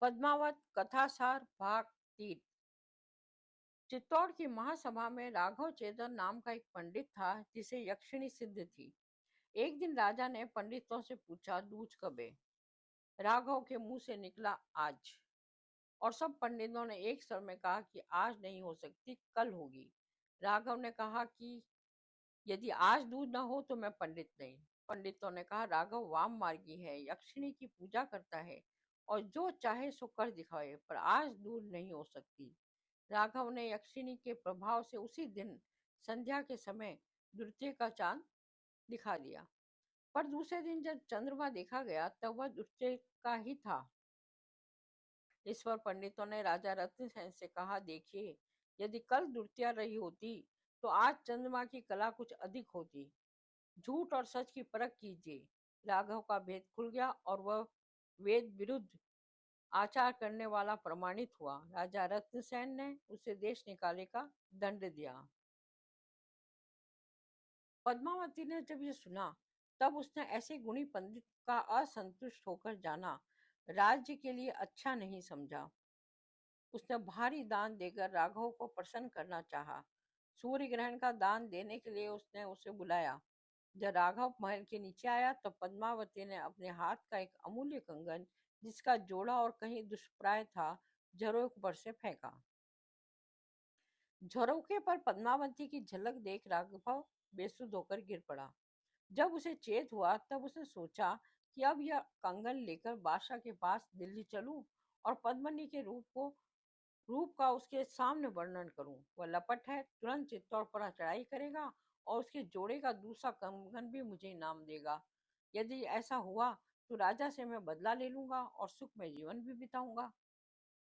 पद्मावत कथासार भाग 3। चित्तौड़ की महासभा में राघव चेतन नाम का एक पंडित था जिसे यक्षिणी सिद्ध थी। एक दिन राजा ने पंडितों से पूछा, दूज कब है? राघव के मुंह से निकला, आज। और सब पंडितों ने एक स्वर में कहा कि आज नहीं हो सकती, कल होगी। राघव ने कहा कि यदि आज दूध न हो तो मैं पंडित नहीं। पंडितों ने कहा, राघव वाम मार्गी है, यक्षिणी की पूजा करता है और जो चाहे सो कर दिखाए, पर आज दूध नहीं हो सकती। राघव ने यक्षिणी के प्रभाव से उसी दिन संध्या के समय द्वितीय का चांद दिखा दिया। पर दूसरे दिन जब चंद्रमा देखा गया तब वह द्वितीय का ही था। इस पर पंडितों ने राजा रत्नसेन से कहा, देखिए, यदि कल द्वितीया रही होती तो आज चंद्रमा की कला कुछ अधिक होती। झूठ और सच की परख कीजिए। राघव का भेद खुल गया और वह वेद विरुद्ध आचार करने वाला प्रमाणित हुआ। राजा रत्नसेन ने उसे देश निकाले का दंड दिया। पद्मावती ने जब ये सुना तब उसने ऐसे गुणी पंडित का असंतुष्ट होकर जाना राज्य के लिए अच्छा नहीं समझा। उसने भारी दान देकर राघव को प्रसन्न करना चाहा। सूर्य ग्रहण का दान देने के लिए उसने उसे बुलाया। जब राघव महल के नीचे आया तो पद्मावती ने अपने हाथ का एक अमूल्य कंगन, जिसका जोड़ा और कहीं दुष्प्राय था, झरोखे पर से फेंका। झरोखे पर पद्मावती की झलक देख राघव बेसुध होकर गिर पड़ा। जब उसे चेत हुआ तब उसने सोचा कि अब यह कंगन लेकर बादशाह के पास दिल्ली चलूं और पद्मिनी के रूप का उसके सामने वर्णन करूं। वह लपट है, तुरंत चित्तौड़ पर चढ़ाई करेगा और उसके जोड़े का दूसरा कंगन भी मुझे इनाम देगा। यदि ऐसा हुआ तो राजा से मैं बदला ले लूंगा और सुख में जीवन भी बिताऊंगा।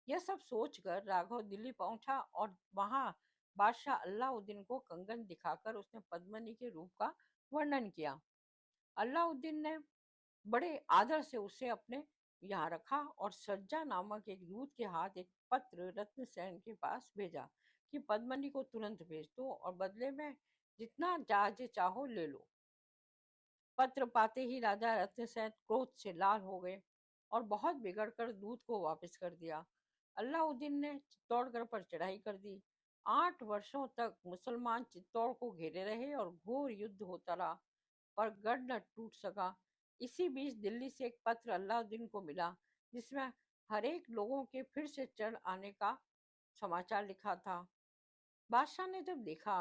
यह सब सोचकर राघव दिल्ली पहुंचा और वहां बादशाह अल्लाउद्दीन को कंगन दिखाकर उसने पद्मिनी के रूप का वर्णन किया। अल्लाउद्दीन ने बड़े आदर से उसे अपने यहाँ रखा और सज्जा नामक एक दूत के हाथ एक पत्र रत्नसेन के पास भेजा कि पद्मिनी को तुरंत भेज दो और बदले में जितना जहाज चाहो ले लो। पत्र पाते ही राजा रत्नसेन क्रोध से लाल हो गए और बहुत बिगड़कर दूत को वापस कर दिया। अल्लाउद्दीन ने चित्तौड़गढ़ पर चढ़ाई कर दी। 8 वर्षों तक मुसलमान चित्तौड़ को घेरे रहे और घोर युद्ध होता रहा, पर गढ़ न टूट सका। इसी बीच दिल्ली से एक पत्र अल्लाउद्दीन को मिला जिसमें हर एक लोगों के फिर से चढ़ आने का समाचार लिखा था। बादशाह ने जब देखा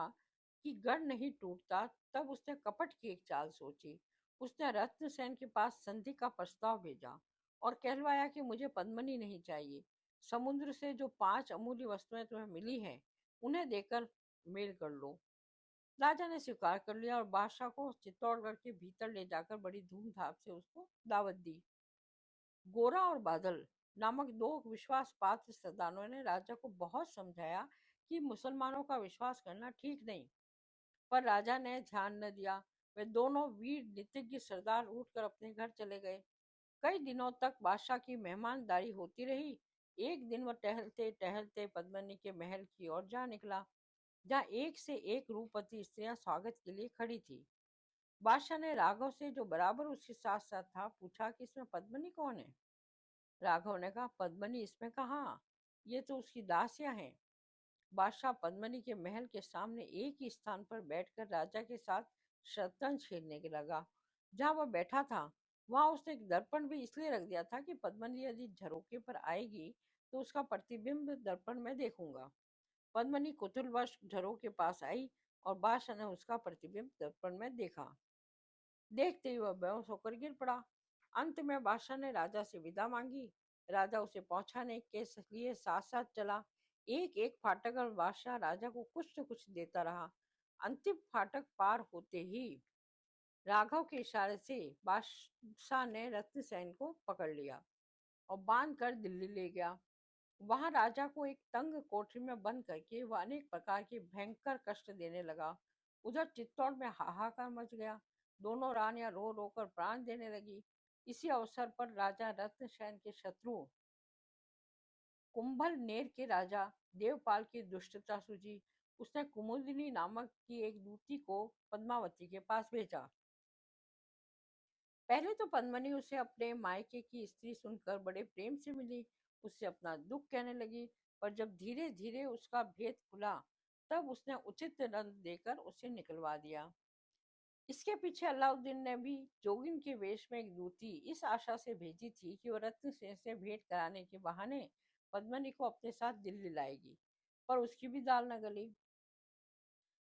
कि गढ़ नहीं टूटता तब उसने कपट की एक चाल सोची। उसने रत्नसेन के पास संधि का प्रस्ताव भेजा और कहलवाया कि मुझे पद्मिनी नहीं चाहिए। समुद्र से जो 5 अमूल्य वस्तुएं तुम्हें मिली हैं उन्हें देकर मेल कर लो। राजा ने स्वीकार कर लिया और बादशाह को चित्तौड़गढ़ के भीतर ले जाकर बड़ी धूमधाम से उसको दावत दी। गोरा और बादल नामक 2 विश्वास पात्र सरदारों ने राजा को बहुत समझाया कि मुसलमानों का विश्वास करना ठीक नहीं, पर राजा ने ध्यान न दिया। वे दोनों वीर नीतिज्ञ सरदार उठकर अपने घर चले गए। कई दिनों तक बादशाह की मेहमानदारी होती रही। एक दिन वह टहलते टहलते पद्मिनी के महल की ओर जा निकला, जहाँ एक से एक रूपवती स्त्रियां स्वागत के लिए खड़ी थी। बादशाह ने राघव से, जो बराबर उसके साथ साथ था, पूछा कि इसमें पद्मिनी कौन है? राघव ने कहा, पद्मिनी इसमें कहाँ, ये तो उसकी दासियां हैं। बादशाह पद्मिनी के महल के सामने एक ही स्थान पर बैठकर राजा के साथ शतरंज खेलने के लगा। जहां वह बैठा था वहां उसने एक दर्पण भी इसलिए रख दिया था कि पद्मिनी यदि झरोके पर आएगी तो उसका प्रतिबिंब दर्पण में देखूंगा। पद्मिनी कुतूहलवश झरोके के पास आई और बादशाह ने उसका प्रतिबिंब दर्पण में देखा। देखते ही वह बेहोश होकर गिर पड़ा। अंत में बादशाह ने राजा से विदा मांगी। राजा उसे पहुंचाने के लिए साथ साथ चला। एक एक फाटक पर बादशाह राजा को कुछ न कुछ देता रहा। अंतिम फाटक पार होते ही राघव के इशारे से बादशाह ने रत्नसेन को पकड़ लिया और बांध कर दिल्ली ले गया। वहां राजा को एक तंग कोठरी में बंद करके वह अनेक प्रकार के भयंकर कष्ट देने लगा। उधर चित्तौड़ में हाहाकार मच गया। दोनों रानियां रो रो कर प्राण देने लगी। इसी अवसर पर राजा रत्नसेन के शत्रु कुंभल नेर के राजा देवपाल की दुष्टता सूझी। उसने कुमुदिनी नामक की एक दूती को पद्मावती के पास भेजा। पहले तो पद्मिनी उसे अपने मायके की स्त्री सुनकर बड़े प्रेम से मिली, उससे अपना दुख कहने लगी। पर जब धीरे धीरे उसका भेद खुला, तब उसने उचित दंड देकर उसे निकलवा दिया। इसके पीछे अलाउद्दीन ने भी जोगिन के वेश में एक दूती इस आशा से भेजी थी कि वह रत्न सेन से भेंट कराने के बहाने पद्मिनी को अपने साथ दिल्ली लाएगी। पर उसकी भी दाल न गली।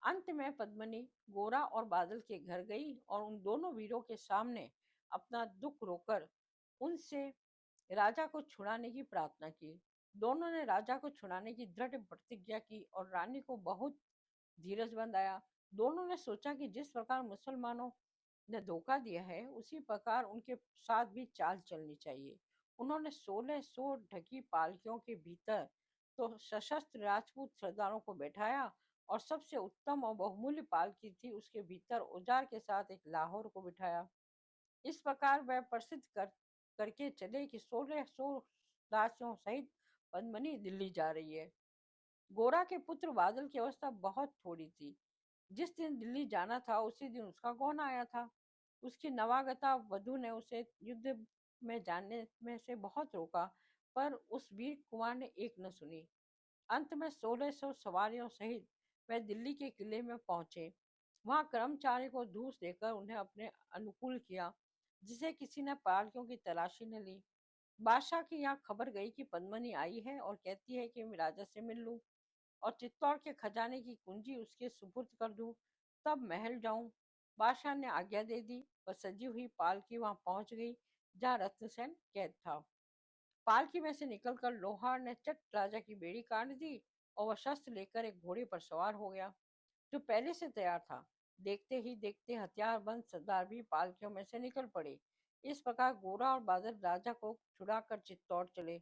अंत में पद्मिनी गोरा और बादल के घर गई और उन दोनों वीरों के सामने अपना दुख रोकर उनसे राजा को छुड़ाने की प्रार्थना की। दोनों ने राजा को छुड़ाने की दृढ़ प्रतिज्ञा की और रानी को बहुत धीरज बंधाया। दोनों ने सोचा कि जिस प्रकार मुसलमानों ने धोखा दिया है, उसी प्रकार उनके साथ भी चाल चलनी चाहिए। उन्होंने 1600 ढकी पालकियों के भीतर तो सशस्त्र राजपूत सरदारों को बैठाया, और सबसे उत्तम और बहुमूल्य पालकी थी उसके भीतर औजार के साथ एक लाहौर को बिठाया। इस प्रकार वह प्रसिद्ध करके चले कि 1600 दासियों सहित पद्मिनी दिल्ली जा रही है। गोरा के पुत्र बादल की अवस्था बहुत थोड़ी थी। जिस दिन दिल्ली जाना था उसी दिन उसका गौना आया था। उसकी नवागता वधू ने उसे युद्ध में जाने में से बहुत रोका, पर उस वीर कुमार ने एक न सुनी। अंत में 1600 सवारियों सहित वह दिल्ली के किले में पहुंचे। वहां कर्मचारी को धूस देकर उन्हें अपने अनुकूल किया, जिसे किसी ने पालकियों की तलाशी न ली। बादशाह की यहाँ खबर गई कि पद्मिनी आई है और कहती है कि मैं राजा से मिल लूं और चित्तौड़ के खजाने की कुंजी उसके सुपुर्द कर दूं, तब महल जाऊं। बादशाह ने आज्ञा दे दी। वह सजी हुई पालकी वहां पहुंच गई जहां रत्नसेन कैद था। पालकी में से निकलकर लोहार ने चट राजा की बेड़ी काट दी और वह शस्त्र लेकर एक घोड़े पर सवार हो गया, जो पहले से तैयार था। देखते ही देखते हथियारबंद सरदार भी पालकियों में से निकल पड़े। इस प्रकार गोरा और बादल राजा को छुड़ाकर चित्तौड़ चले।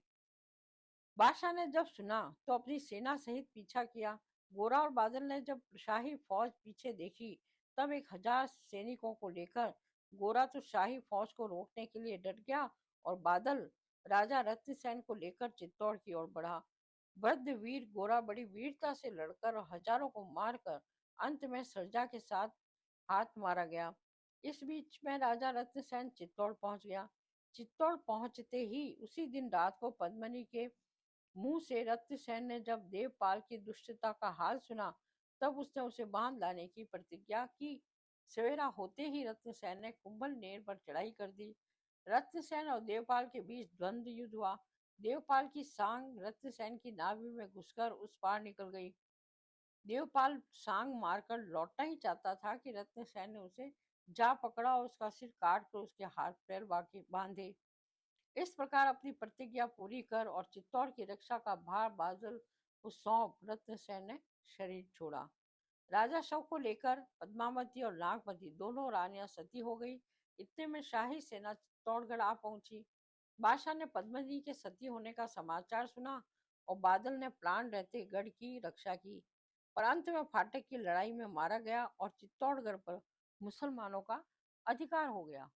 बादशाह ने जब सुना तो अपनी सेना सहित पीछा किया। गोरा और बादल ने जब शाही फौज पीछे देखी, तब 1000 सैनिकों को लेकर गोरा तो शाही फौज को रोकने के लिए डट गया, और बादल राजा रत्नसेन को लेकर चित्तौड़ की ओर बढ़ा। वृद्ध वीर गोरा बड़ी वीरता से लड़कर और हजारों को मारकर अंत में सरजा के साथ हाथ मारा गया। इस बीच में राजा रत्नसेन चित्तौड़ पहुंच गया। चित्तौड़ पहुंचते ही उसी दिन रात को पद्मिनी के मुंह से रत्नसेन ने जब देवपाल की दुष्टता का हाल सुना, तब उसने उसे बांध लाने की प्रतिज्ञा की। सवेरा होते ही रत्नसेन ने कुंभल नेर पर चढ़ाई कर दी। रत्नसेन और देवपाल के बीच द्वंद्व युद्ध हुआ। देवपाल की सांग रत्नसेन की नाभि में घुसकर उस पार निकल गई। देवपाल सांग मारकर लौटना ही चाहता था कि रत्नसेन ने उसे जा पकड़ा और उसका सिर काट कर उसके हाथ पैर बांधे। इस प्रकार अपनी प्रतिज्ञा पूरी कर और चित्तौड़ की रक्षा का भार बादल को सौंप रत्नसेन ने शरीर छोड़ा। राजा शव को लेकर पद्मावती और नागवती दोनों रानियां सती हो गई। इतने में शाही सेना चित्तौड़गढ़ आ पहुंची। बादशाह ने पद्मिनी के सती होने का समाचार सुना और बादल ने प्राण रहते गढ़ की रक्षा की। पर अंत में फाटक की लड़ाई में मारा गया और चित्तौड़गढ़ पर मुसलमानों का अधिकार हो गया।